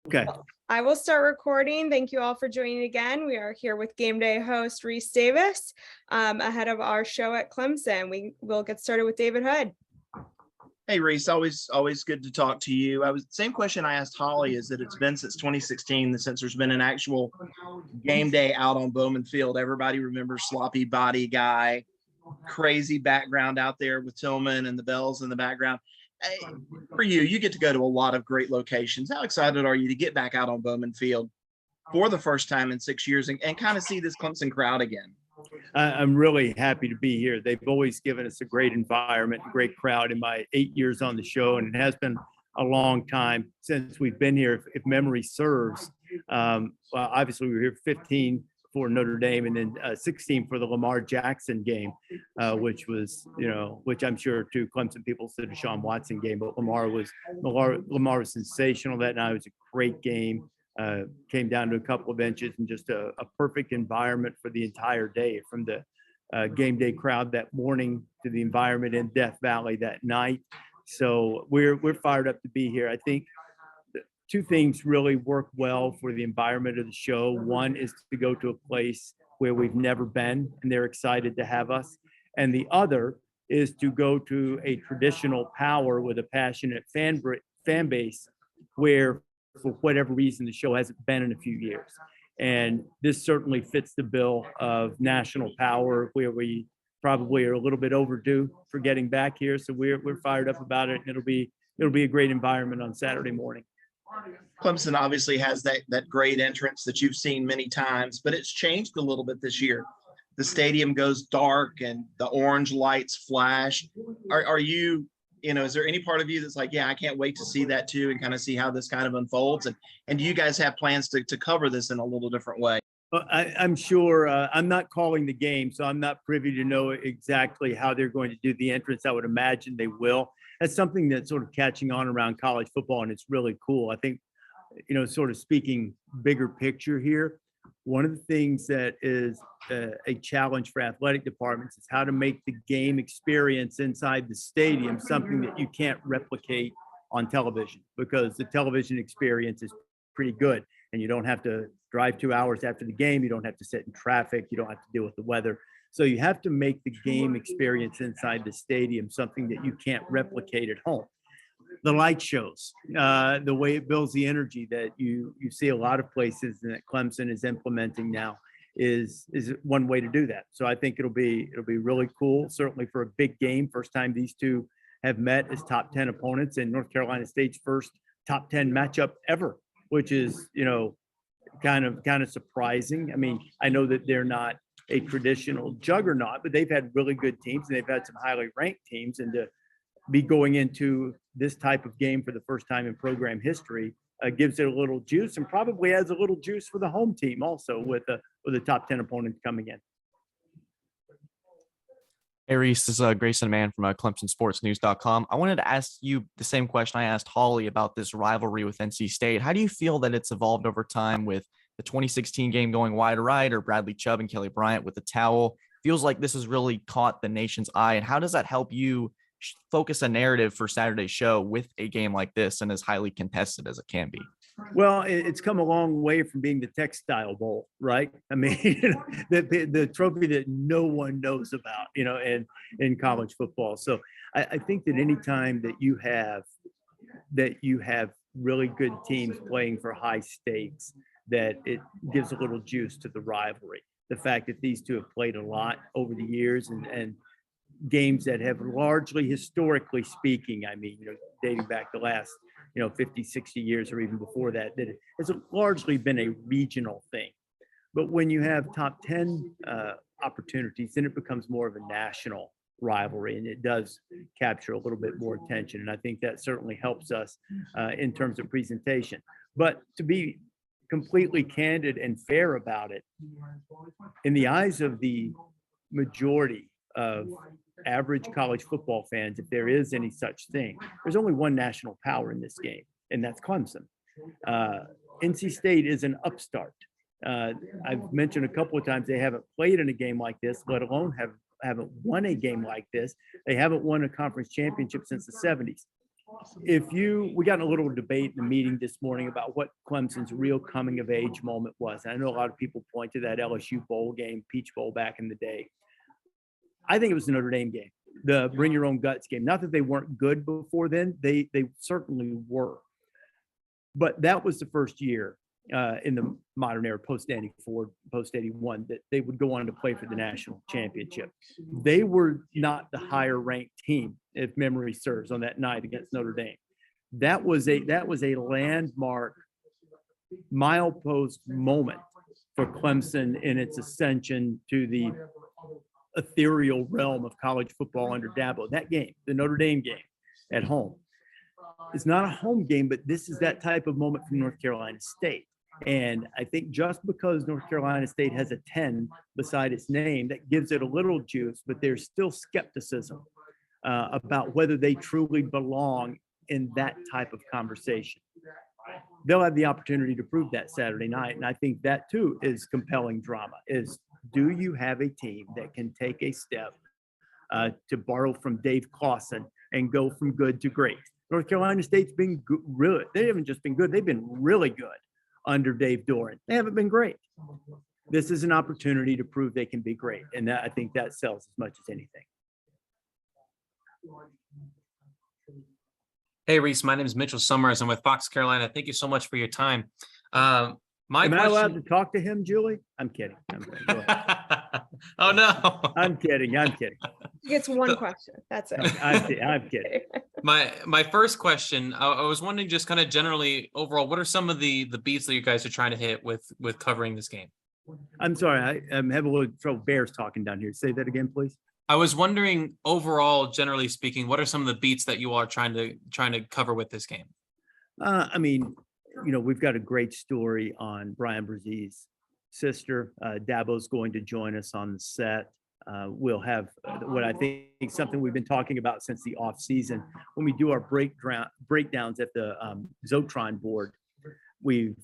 Okay. I will start recording. Thank you all for joining again. We are here with Game Day host Rece Davis ahead of our show at Clemson. We will get started with David Hood. Hey, Rece, always good to talk to you. Same question I asked Holly, is that it's been since 2016 since there's been an actual game day out on Bowman Field. Everybody remembers sloppy body guy, crazy background out there with Tillman and the bells in the background. Hey, for you get to go to a lot of great locations. How excited are you to get back out on Bowman Field for the first time in 6 years and kind of see this Clemson crowd again? I'm really happy to be here. They've always given us a great environment, a great crowd in my 8 years on the show, and it has been a long time since we've been here, if memory serves. Well, obviously, we were here 15 for Notre Dame and then 16 for the Lamar Jackson game, which was, which I'm sure to Clemson people said a Deshaun Watson game, but Lamar was sensational that night. It was a great game. Came down to a couple of inches and just a perfect environment for the entire day, from the game day crowd that morning to the environment in Death Valley that night. So we're fired up to be here. I think two things really work well for the environment of the show. One is to go to a place where we've never been and they're excited to have us. And the other is to go to a traditional power with a passionate fan base where, for whatever reason, the show hasn't been in a few years. And this certainly fits the bill of national power, where we probably are a little bit overdue for getting back here. So we're fired up about it. And it'll be a great environment on Saturday morning. Clemson obviously has that great entrance that you've seen many times, but it's changed a little bit this year. The stadium goes dark and the orange lights flash. Are you, is there any part of you that's like, yeah, I can't wait to see that too and kind of see how this kind of unfolds? And do you guys have plans to cover this in a little different way? Well, I'm sure I'm not calling the game, so I'm not privy to know exactly how they're going to do the entrance. I would imagine they will. That's something that's sort of catching on around college football, and it's really cool. I think, sort of speaking bigger picture here, one of the things that is a challenge for athletic departments is how to make the game experience inside the stadium something that you can't replicate on television, because the television experience is pretty good and you don't have to drive 2 hours after the game. You don't have to sit in traffic. You don't have to deal with the weather. So you have to make the game experience inside the stadium something that you can't replicate at home. The light shows, the way it builds the energy that you see a lot of places and that Clemson is implementing now is one way to do that. So I think it'll be really cool, certainly for a big game. First time these two have met as top 10 opponents, and North Carolina State's first top 10 matchup ever, which is, kind of surprising. I mean, I know that they're not a traditional juggernaut, but they've had really good teams and they've had some highly ranked teams, and to be going into this type of game for the first time in program history gives it a little juice, and probably adds a little juice for the home team also with a top 10 opponent coming in. Hey, Rece, this is Grayson Mann from Clemsonsportsnews.com. I wanted to ask you the same question I asked Holly about this rivalry with NC State. How do you feel that it's evolved over time, with the 2016 game going wide right, or Bradley Chubb and Kelly Bryant with the towel? Feels like this has really caught the nation's eye. And how does that help you focus a narrative for Saturday's show with a game like this and as highly contested as it can be? Well, it's come a long way from being the Textile Bowl, right? I mean, the trophy that no one knows about, in college football. So I think that anytime that you have really good teams playing for high stakes, that it gives a little juice to the rivalry. The fact that these two have played a lot over the years, and games that have largely, historically speaking, I mean, dating back the last 50, 60 years or even before that it's largely been a regional thing. But when you have top 10 opportunities, then it becomes more of a national rivalry, and it does capture a little bit more attention. And I think that certainly helps us in terms of presentation. But to be completely candid and fair about it, in the eyes of the majority of average college football fans, if there is any such thing, there's only one national power in this game, and that's Clemson. NC State is an upstart. I've mentioned a couple of times they haven't played in a game like this, let alone haven't won a game like this. They haven't won a conference championship since the 70s. we got in a little debate in the meeting this morning about what Clemson's real coming of age moment was. And I know a lot of people point to that LSU bowl game, Peach Bowl back in the day. I think it was the Notre Dame game, the bring your own guts game. Not that they weren't good before then, they certainly were. But that was the first year in the modern era, post 84, post 81, that they would go on to play for the national championship. They were not the higher ranked team, if memory serves, on that night against Notre Dame. That was a landmark milepost moment for Clemson in its ascension to the ethereal realm of college football under Dabo. That game, the Notre Dame game at home, it's not a home game, but this is that type of moment from North Carolina State. And I think just because North Carolina State has a 10 beside its name, that gives it a little juice, but there's still skepticism about whether they truly belong in that type of conversation. They'll have the opportunity to prove that Saturday night. And I think that too is compelling drama, is do you have a team that can take a step to borrow from Dave Clawson and go from good to great? North Carolina State's been good, really. They haven't just been good. They've been really good under Dave Doran. They haven't been great. This is an opportunity to prove they can be great. And that, I think that sells as much as anything. Hey, Rece, my name is Mitchell Summers. I'm with Fox Carolina. Thank you so much for your time. Am I allowed to talk to him, Julie? I'm kidding. Oh, no. I'm kidding. He gets one question. That's it. I'm kidding. My first question, I was wondering, just kind of generally overall, what are some of the beats that you guys are trying to hit with covering this game? I'm sorry, I'm having a little trouble. Bears talking down here. Say that again, please. I was wondering, overall, generally speaking, what are some of the beats that you are trying to cover with this game? I mean, we've got a great story on Brian Brezee's sister. Dabo's going to join us on the set. We'll have what I think something we've been talking about since the off season. When we do our breakdowns at the Zotron board, we've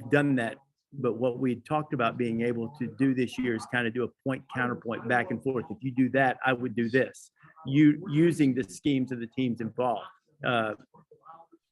done that. But what we talked about being able to do this year is kind of do a point counterpoint back and forth. If you do that, I would do this. Using the schemes of the teams involved.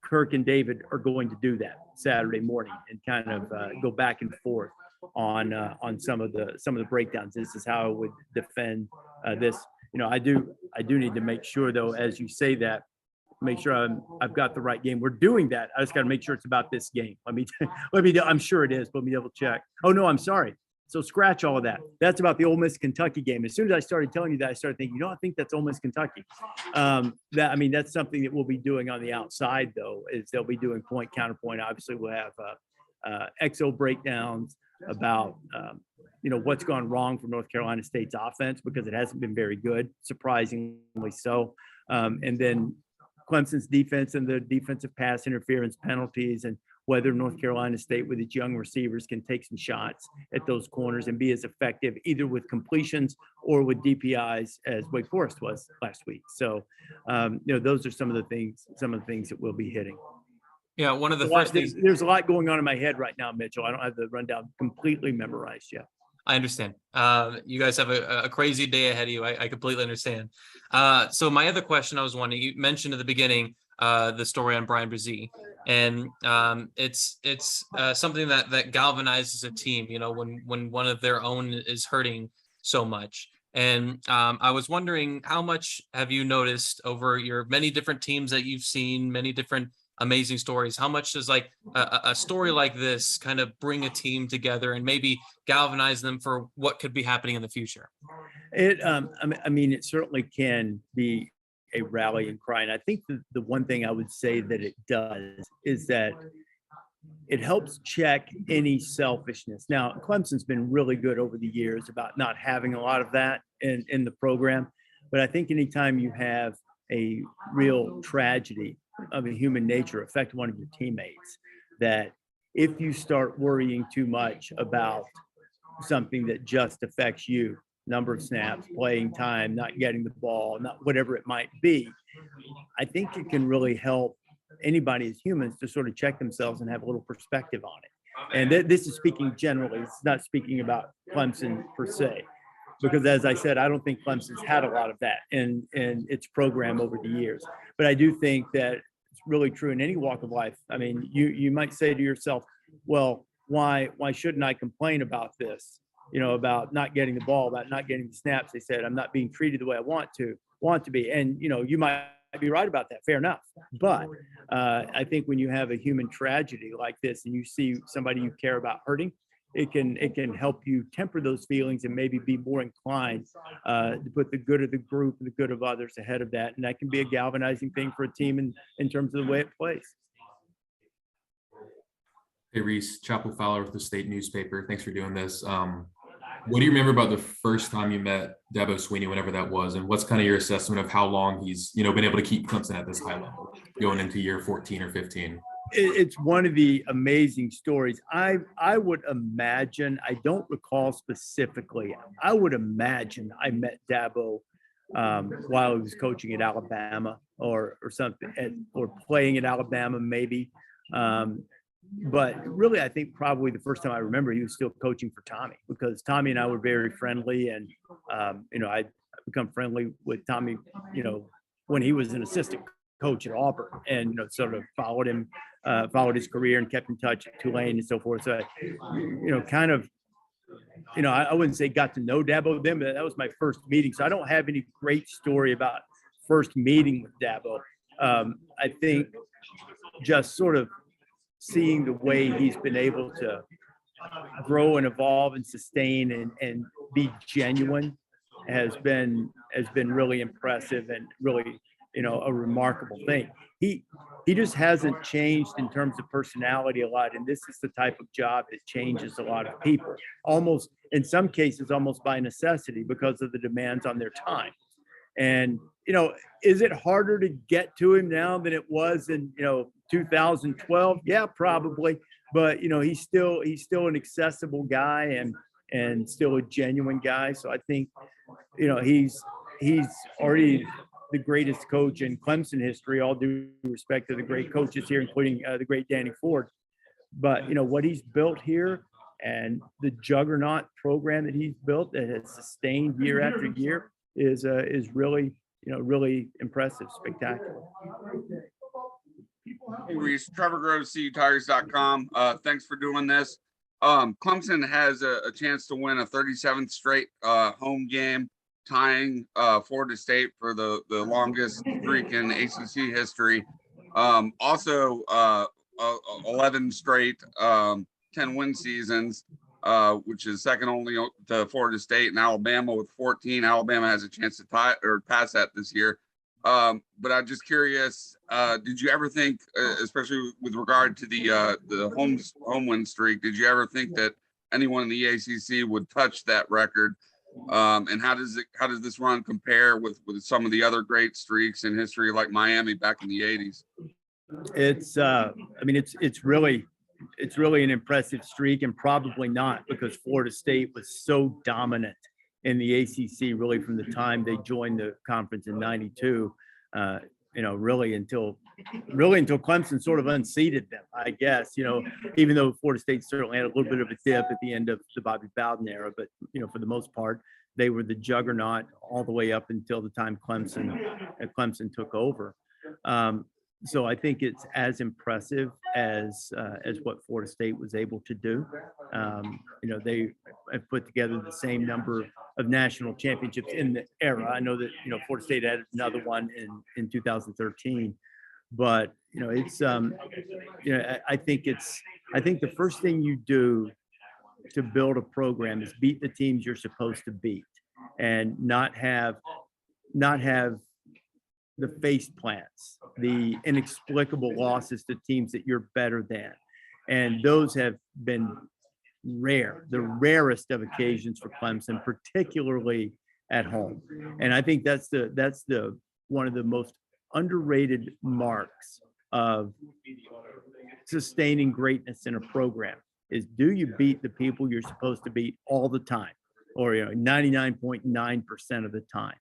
Kirk and David are going to do that Saturday morning and kind of go back and forth on some of the breakdowns. This is how I would defend this. I do need to make sure, though, as you say that, make sure I've got the right game. We're doing that. I just got to make sure it's about this game. Let me. I'm sure it is. But let me double check. Oh no, I'm sorry. So scratch all of that. That's about the Ole Miss Kentucky game. As soon as I started telling you that, I started thinking, I think that's Ole Miss Kentucky. That's something that we'll be doing on the outside, though, is they'll be doing point counterpoint. Obviously, we'll have XO breakdowns about what's gone wrong for North Carolina State's offense, because it hasn't been very good, surprisingly so. And then Clemson's defense and the defensive pass interference penalties, and whether North Carolina State with its young receivers can take some shots at those corners and be as effective either with completions or with DPIs as Wake Forest was last week. So, those are some of the things that we'll be hitting. Yeah, one of the first things. There's a lot going on in my head right now, Mitchell. I don't have the rundown completely memorized yet. I understand. You guys have a crazy day ahead of you. I completely understand. So my other question, I was wondering, you mentioned at the beginning the story on Brian Brzee, and it's something that galvanizes a team. When one of their own is hurting so much. And I was wondering, how much have you noticed over your many different teams that you've seen, many different amazing stories? How much does a story like this kind of bring a team together and maybe galvanize them for what could be happening in the future? It certainly can be a rallying cry. And I think the one thing I would say that it does is that it helps check any selfishness. Now, Clemson's been really good over the years about not having a lot of that in the program. But I think anytime you have a real tragedy of a human nature affect one of your teammates, that if you start worrying too much about something that just affects you, number of snaps, playing time, not getting the ball, not whatever it might be, I think it can really help anybody as humans to sort of check themselves and have a little perspective on it. And this is speaking generally. It's not speaking about Clemson per se. because as I said, I don't think Clemson's had a lot of that in its program over the years. But I do think that it's really true in any walk of life. I mean, you might say to yourself, well, why shouldn't I complain about this? You know, about not getting the ball, about not getting the snaps. They said, I'm not being treated the way I want to be. And, you know, you might be right about that. Fair enough. But I think when you have a human tragedy like this and you see somebody you care about hurting, it can help you temper those feelings and maybe be more inclined to put the good of the group and the good of others ahead of that. And that can be a galvanizing thing for a team in terms of the way it plays. Hey, Rece, Chapel Fowler with the State Newspaper. Thanks for doing this. What do you remember about the first time you met Dabo Swinney, whenever that was, and what's kind of your assessment of how long he's, been able to keep Clemson at this high level going into year 14 or 15? It's one of the amazing stories. I would imagine, I don't recall specifically, I would imagine I met Dabo while he was coaching at Alabama or something, or playing at Alabama maybe. But really, I think probably the first time I remember he was still coaching for Tommy, because Tommy and I were very friendly. And, I'd become friendly with Tommy, when he was an assistant coach at Auburn, and, sort of followed him, followed his career and kept in touch at Tulane and so forth. So, I wouldn't say got to know Dabo then, but that was my first meeting. So I don't have any great story about first meeting with Dabo. I think just sort of seeing the way he's been able to grow and evolve and sustain and be genuine has been really impressive and really, a remarkable thing. He just hasn't changed in terms of personality a lot. And this is the type of job that changes a lot of people, almost in some cases, almost by necessity, because of the demands on their time. And, is it harder to get to him now than it was in, 2012? Yeah, probably. But, he's still an accessible guy and still a genuine guy. So I think, he's already the greatest coach in Clemson history, all due respect to the great coaches here, including the great Danny Ford. But, what he's built here and the juggernaut program that he's built that has sustained year after year is really, really impressive, spectacular. Hey, Rece, Trevor Groves, CUTigers.com. Thanks for doing this. Clemson has a chance to win a 37th straight home game, tying Florida State for the longest streak in ACC history. Also, 11 straight 10-win seasons, which is second only to Florida State and Alabama with 14. Alabama has a chance to tie or pass that this year. But I'm just curious, did you ever think, especially with regard to the home win streak, did you ever think that anyone in the ACC would touch that record? And how does this run compare with some of the other great streaks in history, like Miami back in the 80s? It's really an impressive streak, and probably not, because Florida State was so dominant in the ACC really from the time they joined the conference in '92, really until Clemson sort of unseated them, I guess, even though Florida State certainly had a little bit of a dip at the end of the Bobby Bowden era, but, for the most part, they were the juggernaut all the way up until the time Clemson took over. So I think it's as impressive as what Florida State was able to do. They have put together the same number of national championships in the era. I know that, Florida State had another one in 2013, but, it's, I think the first thing you do to build a program is beat the teams you're supposed to beat, and not have the face plants, the inexplicable losses to teams that you're better than. And those have been rare, the rarest of occasions for Clemson, particularly at home. And I think that's the one of the most underrated marks of sustaining greatness in a program is, do you beat the people you're supposed to beat all the time, or 99.9% of the time?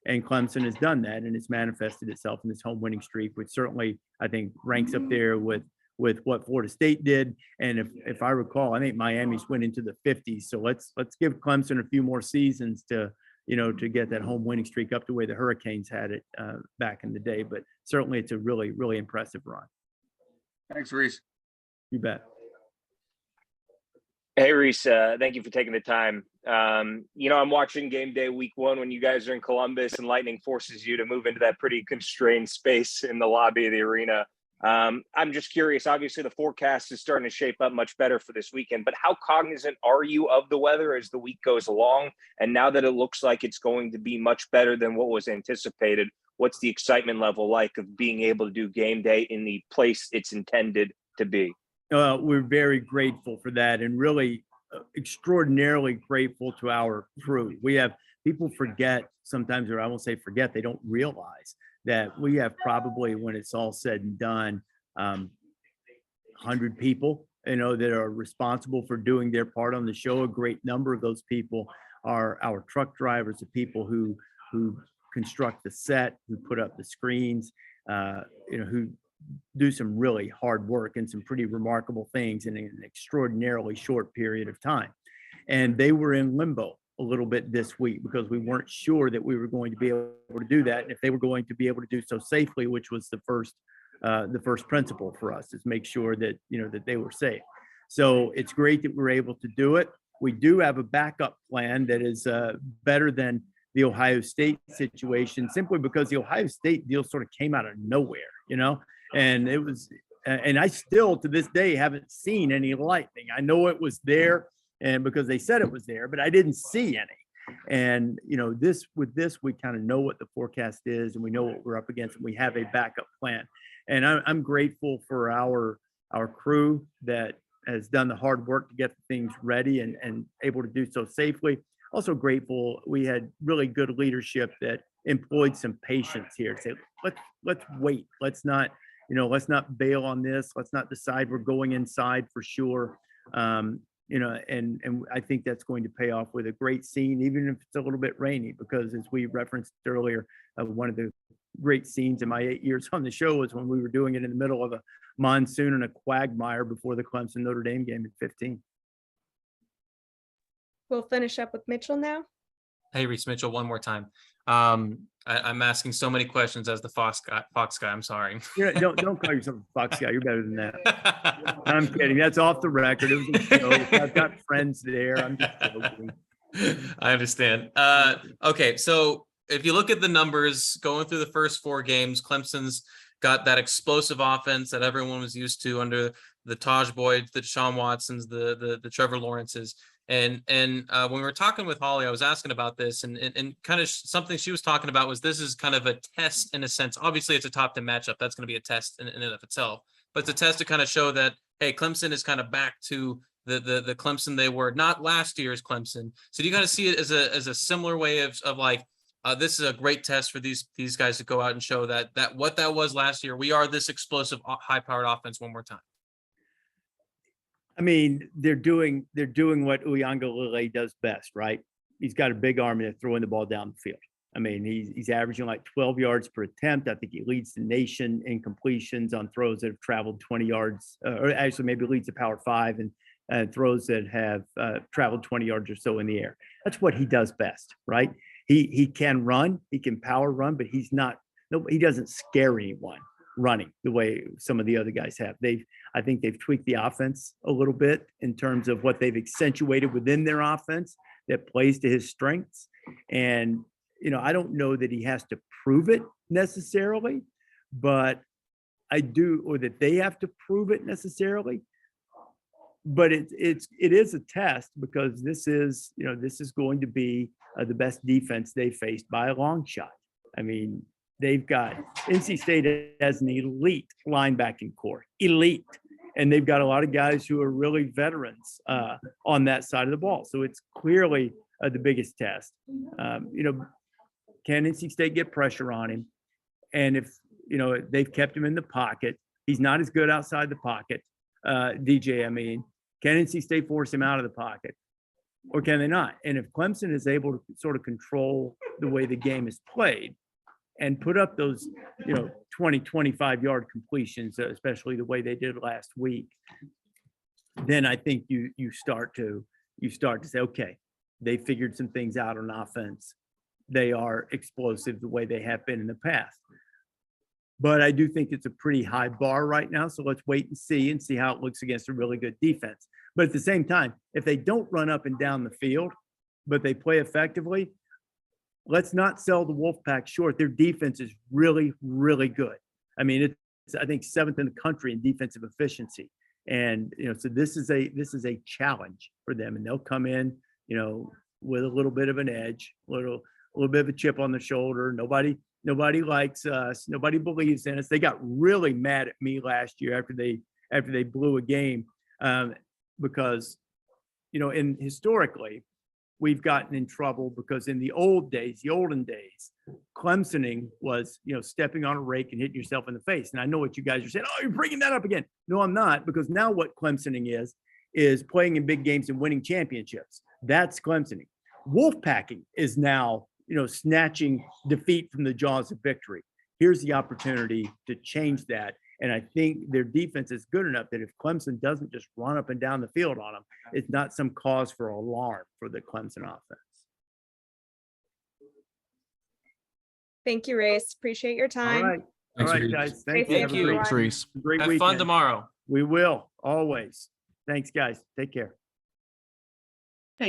And Clemson has done that, and it's manifested itself in this home winning streak, which certainly I think ranks up there with with what Florida State did. And if I recall, I think Miami's went into the 50s. So let's give Clemson a few more seasons to get that home winning streak up the way the Hurricanes had it back in the day. But certainly it's a really, really impressive run. Thanks, Rece. You bet. Hey, Rece, thank you for taking the time. I'm watching game day week 1 when you guys are in Columbus and Lightning forces you to move into that pretty constrained space in the lobby of the arena. I'm just curious, obviously the forecast is starting to shape up much better for this weekend, but how cognizant are you of the weather as the week goes along? And now that it looks like it's going to be much better than what was anticipated, what's the excitement level like of being able to do game day in the place it's intended to be? We're very grateful for that, and really extraordinarily grateful to our crew. We have people forget sometimes, or I won't say forget, they don't realize that we have probably, when it's all said and done, 100 people, that are responsible for doing their part on the show. A great number of those people are our truck drivers, the people who construct the set, who put up the screens, who do some really hard work and some pretty remarkable things in an extraordinarily short period of time. And they were in limbo a little bit this week because we weren't sure that we were going to be able to do that. And if they were going to be able to do so safely, which was the first principle for us, is make sure that, that they were safe. So it's great that we're able to do it. We do have a backup plan that is better than the Ohio State situation, simply because the Ohio State deal sort of came out of nowhere, and it was, and I still to this day haven't seen any lightning. I know it was there, and because they said it was there, but I didn't see any. And with this, we kind of know what the forecast is, and we know what we're up against, and we have a backup plan. And I'm grateful for our crew that has done the hard work to get things ready and able to do so safely. Also grateful we had really good leadership that employed some patience here to say, let's wait. Let's not bail on this. Let's not decide we're going inside for sure. And I think that's going to pay off with a great scene, even if it's a little bit rainy, because as we referenced earlier, one of the great scenes in my 8 years on the show was when we were doing it in the middle of a monsoon and a quagmire before the Clemson Notre Dame game in 15. We'll finish up with Mitchell now. Hey, Rece, Mitchell, one more time. I'm asking so many questions as the Fox guy. I'm sorry. Don't call yourself a Fox guy. You're better than that. I'm kidding. That's off the record. It was a joke. I've got friends there. I'm just joking. I understand. Okay, so if you look at the numbers going through the first 4 games, Clemson's got that explosive offense that everyone was used to under the Taj Boyd, the Deshaun Watsons, the Trevor Lawrences. And when we were talking with Holly, I was asking about this, and kind of something she was talking about was this is kind of a test in a sense. Obviously, it's a top 10 matchup. That's going to be a test in and of itself. But it's a test to kind of show that, hey, Clemson is kind of back to the Clemson they were, not last year's Clemson. So do you kind of see it as a similar way of like, this is a great test for these guys to go out and show that what that was last year, we are this explosive, high-powered offense one more time? I mean, they're doing what Uiagalelei does best, right? He's got a big arm and they're throwing the ball down the field. I mean, he's averaging like 12 yards per attempt. I think he leads the nation in completions on throws that have traveled 20 yards, or actually maybe leads the Power 5 and throws that have traveled 20 yards or so in the air. That's what he does best, right? He can run, he can power run, but he doesn't scare anyone running the way some of the other guys have. I think they've tweaked the offense a little bit in terms of what they've accentuated within their offense that plays to his strengths. And, I don't know that he has to prove it necessarily, but or that they have to prove it necessarily. But it is a test, because this is going to be the best defense they faced by a long shot. I mean, they've got NC State has an elite linebacking core, elite, and they've got a lot of guys who are really veterans on that side of the ball. So it's clearly the biggest test. Can NC State get pressure on him? And if they've kept him in the pocket, he's not as good outside the pocket. DJ, I mean, can NC State force him out of the pocket, or can they not? And if Clemson is able to sort of control the way the game is played, and put up those, 20, 25-yard completions, especially the way they did last week, then I think you start to say, okay, they figured some things out on offense. They are explosive the way they have been in the past. But I do think it's a pretty high bar right now. So let's wait and see how it looks against a really good defense. But at the same time, if they don't run up and down the field, but they play effectively, let's not sell the Wolfpack short. Their defense is really, really good. I mean, it's, I think, 7th in the country in defensive efficiency. And, so this is a challenge for them, and they'll come in, with a little bit of an edge, a little bit of a chip on the shoulder. Nobody likes us. Nobody believes in us. They got really mad at me last year after they blew a game, because, historically, we've gotten in trouble because in the olden days, Clemsoning was, stepping on a rake and hitting yourself in the face. And I know what you guys are saying. Oh, you're bringing that up again. No, I'm not, because now what Clemsoning is playing in big games and winning championships. That's Clemsoning. Wolfpacking is now, snatching defeat from the jaws of victory. Here's the opportunity to change that. And I think their defense is good enough that if Clemson doesn't just run up and down the field on them, it's not some cause for alarm for the Clemson offense. Thank you, Rece. Appreciate your time. All right. Thanks, All right, Reece. guys. Thank Thank you. you. Thanks, Rece. Great Have weekend. fun tomorrow. We will always. Thanks, guys. Take care.